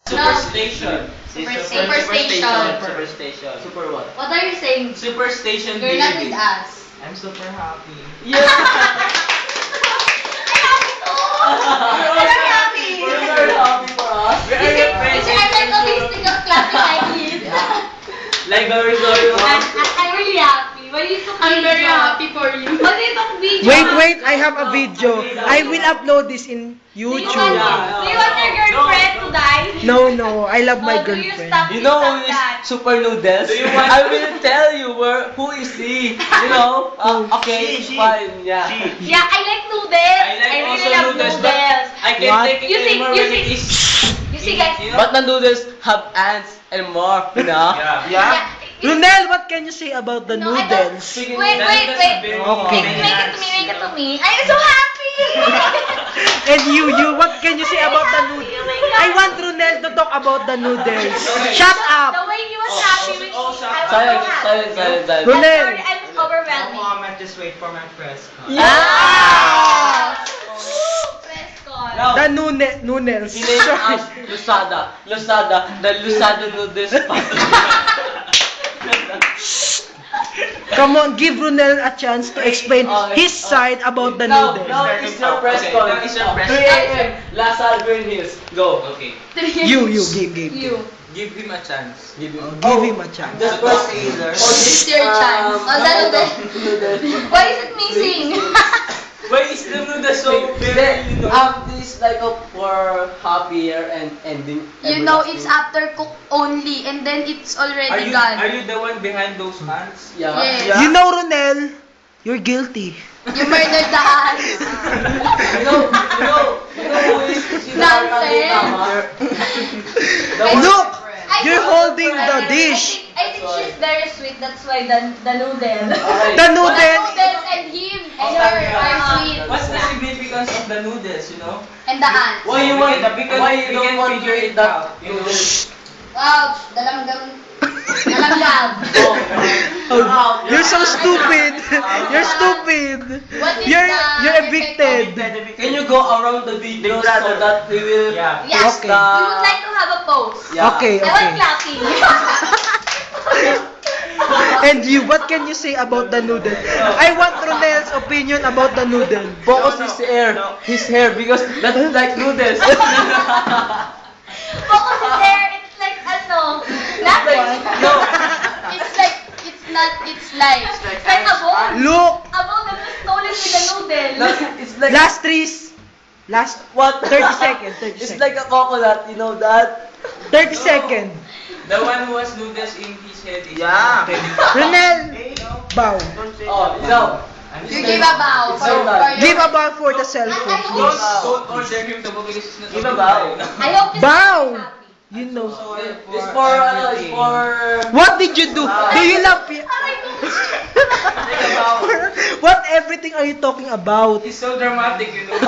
Superstation. Superstation. Super what? What are you saying? Superstation You're not baby. with us. I'm super happy. Yeah. I'm very happy. We're very happy for us. You see, I'm like autistic of clapping like this. Like very sorry. I'm really happy. Why you took I'm very video? happy for you. Why you took video? Wait, I have a video. I will upload this in Do you want, YouTube. do you want your girlfriend to die? No, I love my Oh, do you girlfriend. stop You know stop who is that? Super Noodles? Do you want- I will tell you who is he. You know? Okay, She. fine, yeah. Yeah, I like noodles. I like really also love noodles, noodles. but I can't What? take it You see- anymore you when see- it is. You see, guys. You know? But the noodles have ants and more, you know? Yeah. Runel, what can you say about the No, I don't- noodles? Wait. Okay. Make it to me. I'm so happy. And you, what can you say about the noodles? Oh my God. I want Runel to talk about the noodles. Okay. Shut The up! way he was happy with me, I was so Silent, happy. silent. I'm Runel. sorry, I'm overwhelmed. comment, just wait for my press card. Ah! Press call. No. The noodles. He named us Lusada. The Lusada noodles. Come on, give Runel a chance to explain his side about the noodles. Now it's your press Okay, call. now it's your press 3 a.m. Lasal Green Hills. Go. Okay. You, give. You. Give him a chance. Give him. Give him a chance. The first It's your chance. Oh, the noodles. Why is it missing? Why is the noodles so very, This is like a for happier and ending. You know, it's after cook only, and then it's already Are gone. you the one behind those hands? Yeah. Yes. Yeah. You know, Runel, you're guilty. You murdered the ants. You know who is Nonsense. Look, you're holding the dish. I think she's very sweet. That's why the noodle. The noodle. Noodles and him and her are sweet. What's the significance of the noodles, you know? And the ants. Why you want? Because Why we you don't can want to figure eat it that? out, you know. Ouch! Dalanggam. Dalanggam. You're so stupid. You're stupid. What is You're the evicted. Can you go around the video so that we will? Yeah. Yes. Okay. We would like to have a pose. Yeah. Okay, I want okay. clapping. And you, what can you say about the noodle? I want Ronel's opinion about the noodle. Focus his hair because that's like noodles. Focus is there. It's like ano. Nothing. No. It's like It's like a bowl. Look, A bowl that was stolen with the noodle. It's like last what? 30 seconds, 30 It's seconds. like a coconut, you know that? 30 seconds. The one who has noodles in his head is Ronel, bow. Oh, no. you give a bow It's for so bad. your... Give a bow for the cell phone, I please. Don't order him to book because it's not Give a bow. I hope this Bow. is happy. You know. It's for What did you do? Do you love it? Aray ko. What everything are you talking about? He's so dramatic, you know.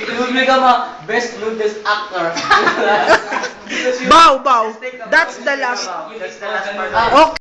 You will become a best noodles actor. Bow. That's the last. That's the last part. Okay.